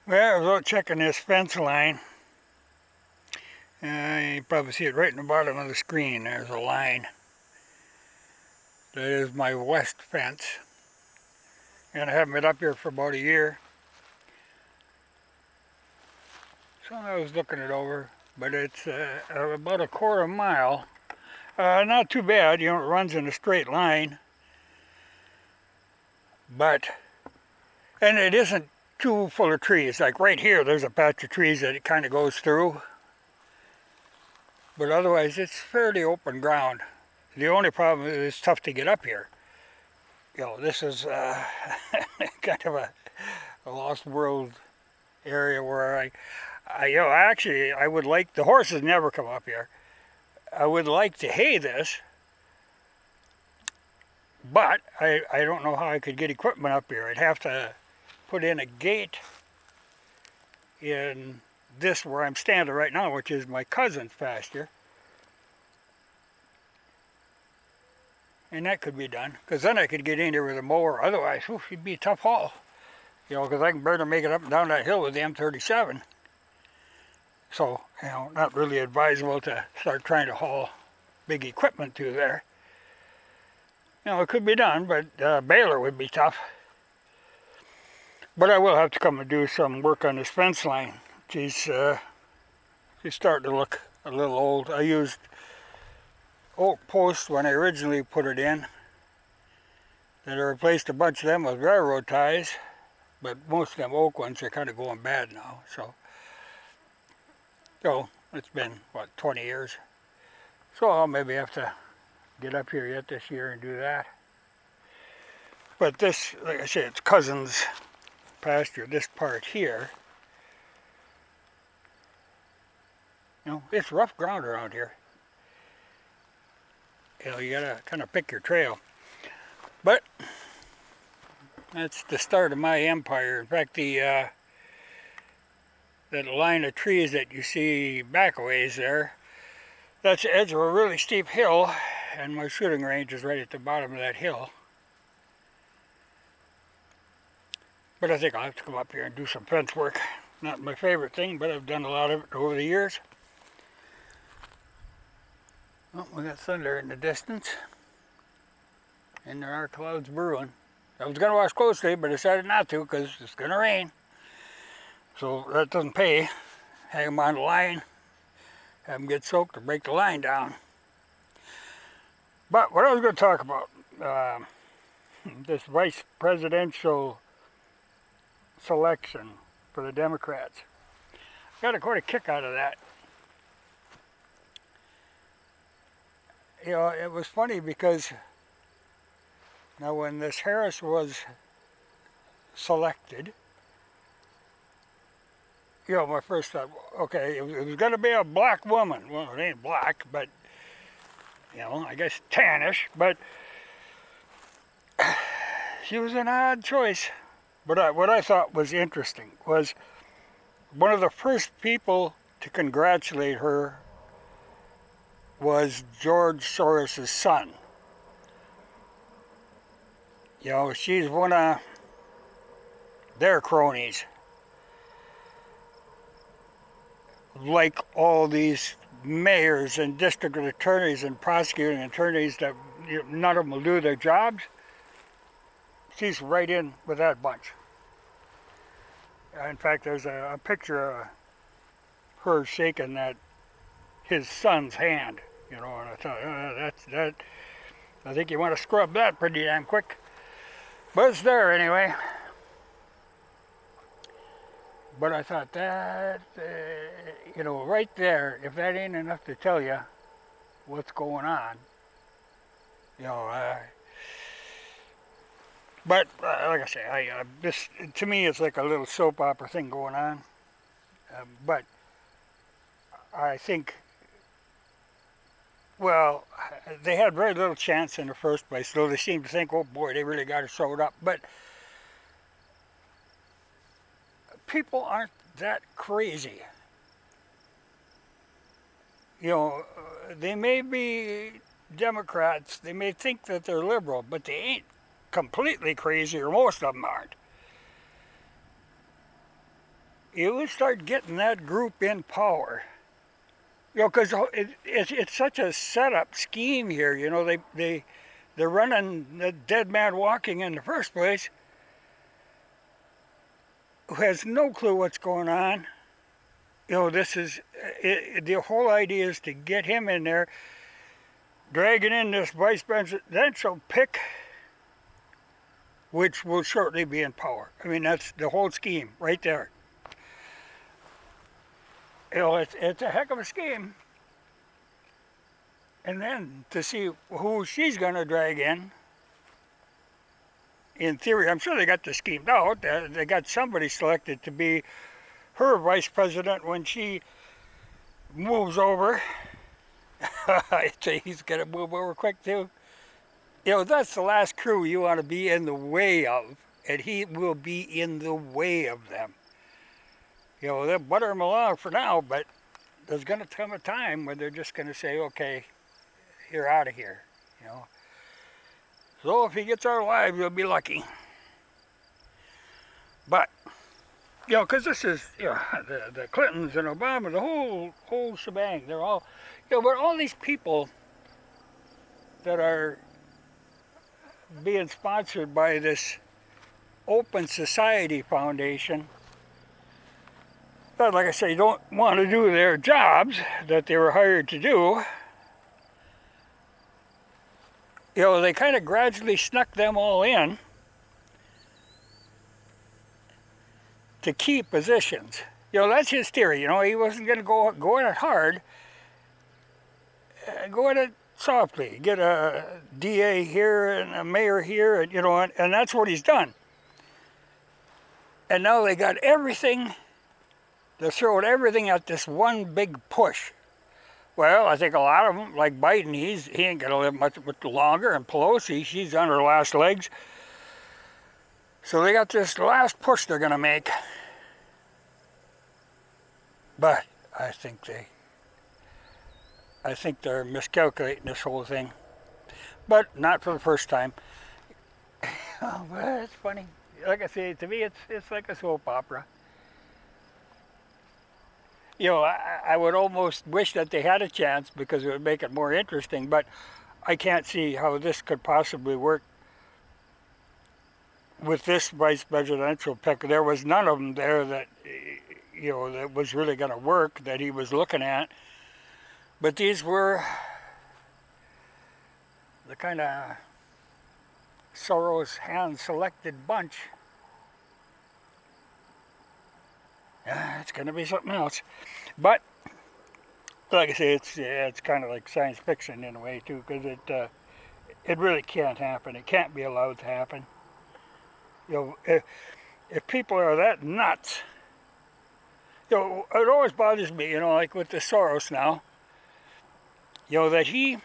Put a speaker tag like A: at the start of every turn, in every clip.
A: Well, I was out checking this fence line. You probably see it right in the bottom of the screen. There's a line. That is my west fence. And I haven't been up here for about a year. So I was looking it over. But it's about a quarter mile. Not too bad, it runs in a straight line. And it isn't too full of trees. Like right here, there's a patch of trees that it kind of goes through. But otherwise, it's fairly open ground. The only problem is it's tough to get up here. This is kind of a lost world area where I would like, the horses never come up here. I would like to hay this, but I don't know how I could get equipment up here. I'd have to put in a gate in this where I'm standing right now, which is my cousin's pasture. And that could be done, because then I could get in here with a mower. Otherwise, it'd be a tough haul. Because I can barely make it up and down that hill with the M37. So, not really advisable to start trying to haul big equipment through there. It could be done, but baler would be tough. But I will have to come and do some work on this fence line. She's starting to look a little old. I used oak posts when I originally put it in. Then I replaced a bunch of them with railroad ties, but most of them oak ones are kind of going bad now. So it's been, 20 years. So I'll maybe have to get up here yet this year and do that. But this, like I said, it's cousin's pasture, this part here. It's rough ground around here. You gotta kind of pick your trail. But that's the start of my empire. In fact, that line of trees that you see back a ways there, that's the edge of a really steep hill, and my shooting range is right at the bottom of that hill. But I think I'll have to come up here and do some fence work. Not my favorite thing, but I've done a lot of it over the years. Well, we got thunder in the distance, and there are clouds brewing. I was going to wash clothes today, but I decided not to because it's going to rain. So that doesn't pay. Hang them on the line, have them get soaked, or break the line down. But what I was going to talk about, this vice presidential selection for the Democrats. I got quite a kick out of that. It was funny because now when this Harris was selected, my first thought, okay, it was going to be a black woman. Well, it ain't black, but, I guess tannish, but she was an odd choice. But what I thought was interesting was one of the first people to congratulate her was George Soros' son. She's one of their cronies. Like all these mayors and district attorneys and prosecuting attorneys that none of them will do their jobs, she's right in with that bunch. In fact, there's a picture of her shaking his son's hand, and I thought, I think you want to scrub that pretty damn quick. But it's there anyway. But I thought that, right there, if that ain't enough to tell you what's going on, but like I say, this, to me, it's like a little soap opera thing going on. But I think, they had very little chance in the first place, though they seemed to think, oh boy, they really got her sewed up. But people aren't that crazy. They may be Democrats, they may think that they're liberal, but they ain't completely crazy, or most of them aren't. you would start getting that group in power. You know, because it's such a setup scheme here. You know, they're running the dead man walking in the first place, who has no clue what's going on. You know, the whole idea is to get him in there, dragging in this vice presidential pick, which will shortly be in power. I mean, that's the whole scheme right there. You know, it's a heck of a scheme. And then to see who she's going to drag in theory, I'm sure they got this schemed out. They got somebody selected to be her vice president when she moves over. I'd say he's going to move over quick too. You know, that's the last crew you want to be in the way of, and he will be in the way of them. You know, they'll butter him along for now, but there's going to come a time when they're just going to say, okay, you're out of here, you know. So if he gets out alive, you'll be lucky. But, you know, because this is, you know, the Clintons and Obama, the whole shebang, they're all, you know, but all these people that are being sponsored by this Open Society Foundation that, like I say, don't want to do their jobs that they were hired to do. You know, they kind of gradually snuck them all in to key positions. You know, that's his theory. You know, he wasn't going to go at it hard. Go at it softly. Get a DA here and a mayor here, and, you know, and that's what he's done. And now they got everything. They're throwing everything at this one big push. Well, I think a lot of them, like Biden, he ain't going to live much longer, and Pelosi, she's on her last legs. So they got this last push they're going to make. But I think they're miscalculating this whole thing. But not for the first time. Oh, but it's funny. Like I say, to me, it's like a soap opera. You know, I would almost wish that they had a chance because it would make it more interesting, but I can't see how this could possibly work with this vice presidential pick. There was none of them there that, you know, that was really going to work that he was looking at. But these were the kind of Soros hand-selected bunch. Yeah, it's going to be something else. But, like I say, it's kind of like science fiction in a way, too, because it really can't happen. It can't be allowed to happen. You know, if people are that nuts, you know, it always bothers me, you know, like with the Soros now, you know, that he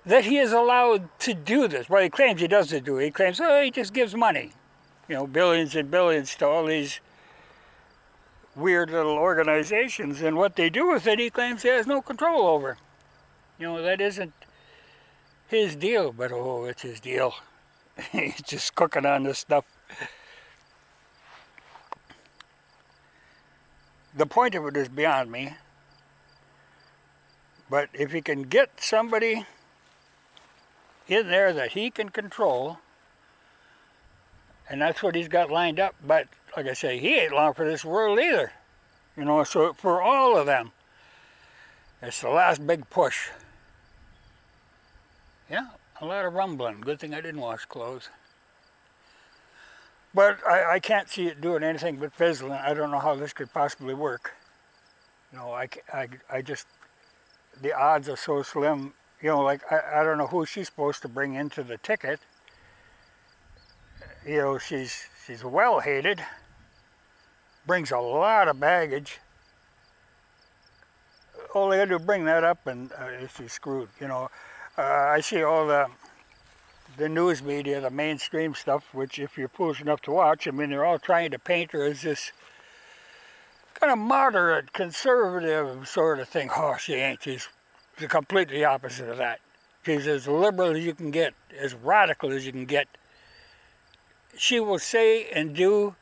A: that he is allowed to do this. Well, he claims he doesn't do it. He claims, oh, he just gives money. You know, billions and billions to all these weird little organizations. And what they do with it, he claims he has no control over. You know, that isn't his deal, but oh, it's his deal. He's just cooking on this stuff. The point of it is beyond me. But if he can get somebody in there that he can control, and that's what he's got lined up. But like I say, he ain't long for this world either. You know, so for all of them, it's the last big push. Yeah, a lot of rumbling. Good thing I didn't wash clothes. But I can't see it doing anything but fizzling. I don't know how this could possibly work. You know, I just, the odds are so slim. You know, like, I don't know who she's supposed to bring into the ticket. You know, she's well hated, brings a lot of baggage. All they had to bring that up and she's screwed, you know. I see all the news media, the mainstream stuff, which if you're foolish enough to watch, I mean, they're all trying to paint her as this kind of moderate, conservative sort of thing. Oh, she ain't. She's completely opposite of that. She's as liberal as you can get, as radical as you can get. she will say and do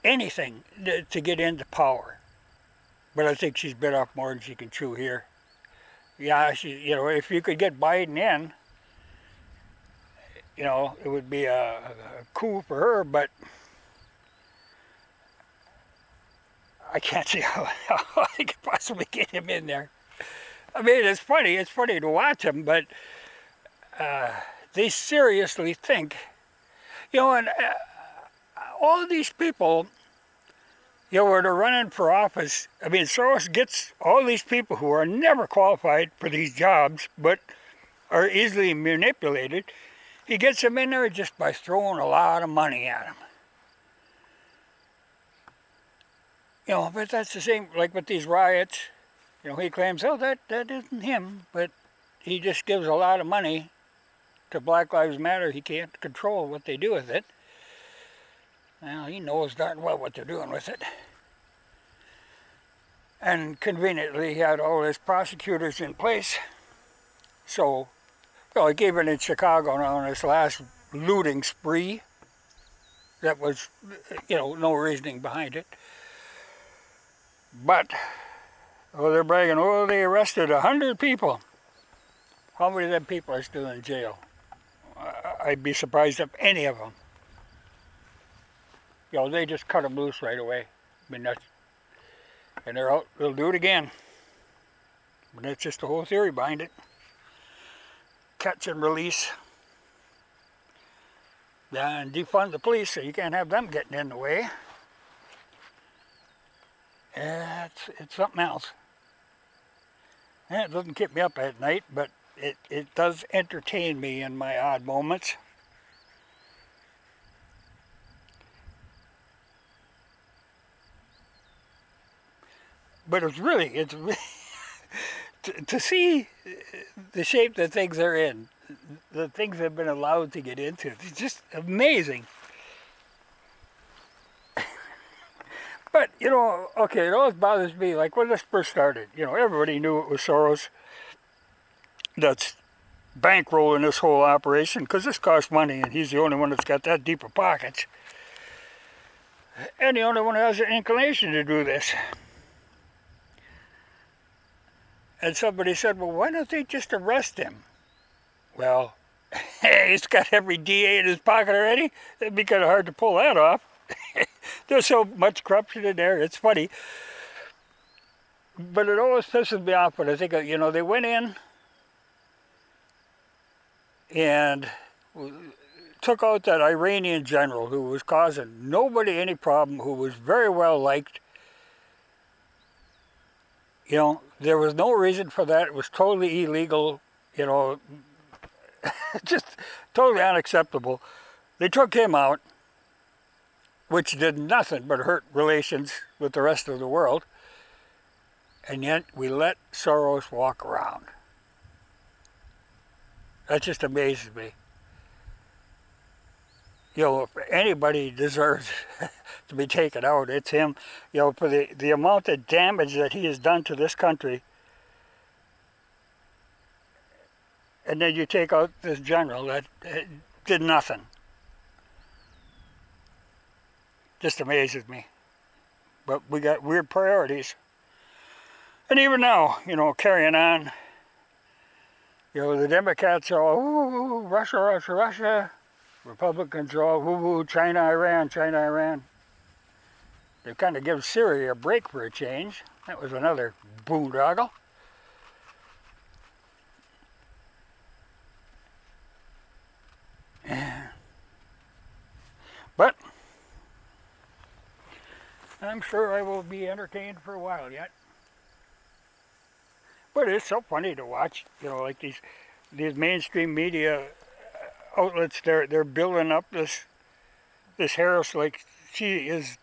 A: anything to get into power. But I think she's bit off more than she can chew here. Yeah, if you could get Biden in, it would be a coup for her, but I can't see how I could possibly get him in there. I mean, it's funny to watch him, but they seriously think, and all these people, where they're running for office. I mean, Soros gets all these people who are never qualified for these jobs, but are easily manipulated. He gets them in there just by throwing a lot of money at them. But that's the same, like with these riots. He claims, that isn't him, but he just gives a lot of money to Black Lives Matter. He can't control what they do with it. Well, he knows darn well what they're doing with it. And conveniently, he had all his prosecutors in place. So, like even in Chicago now, on this last looting spree, that was, no reasoning behind it. But, they're bragging, they arrested 100 people. How many of them people are still in jail? I'd be surprised if any of them. They just cut them loose right away. I mean, and they're out, they'll do it again. But that's just the whole theory behind it. Catch and release. And defund the police so you can't have them getting in the way. It's something else. And it doesn't keep me up at night, but it does entertain me in my odd moments. But it's really to see the shape that things are in, the things they've been allowed to get into. It's just amazing. But, okay, it always bothers me, like when this first started, everybody knew it was Soros that's bankrolling this whole operation, because this costs money, and he's the only one that's got that deep of pockets. And the only one who has the inclination to do this. And somebody said, well, why don't they just arrest him? Well, he's got every DA in his pocket already. It'd be kind of hard to pull that off. There's so much corruption in there, it's funny. But it always pisses me off when I think, they went in and took out that Iranian general who was causing nobody any problem, who was very well liked. There was no reason for that. It was totally illegal, just totally unacceptable. They took him out, which did nothing but hurt relations with the rest of the world. And yet we let Soros walk around. That just amazes me. If anybody deserves to be taken out, it's him. For the amount of damage that he has done to this country. And then you take out this general that did nothing. Just amazes me. But we got weird priorities. And even now, carrying on, the Democrats are all, ooh, Russia, Russia, Russia. Republicans are all, woo-woo, China, Iran, China, Iran. They kind of give Syria a break for a change. That was another boondoggle. But I'm sure I will be entertained for a while yet. But it's so funny to watch, like these mainstream media outlets, they're building up this Harris like she is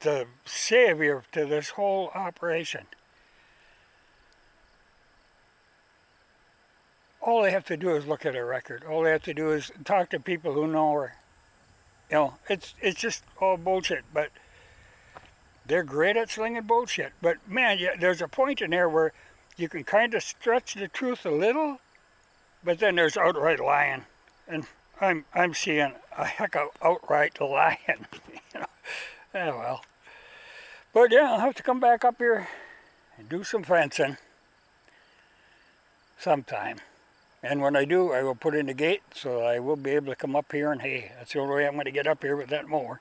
A: the savior to this whole operation. All they have to do is look at her record. All they have to do is talk to people who know her. It's just all bullshit, but they're great at slinging bullshit. But man, there's a point in there where you can kind of stretch the truth a little, but then there's outright lying. And I'm seeing a heck of outright lion. You know. Yeah, well. But yeah, I'll have to come back up here and do some fencing sometime. And when I do, I will put in the gate so I will be able to come up here and hey, that's the only way I'm going to get up here with that mower.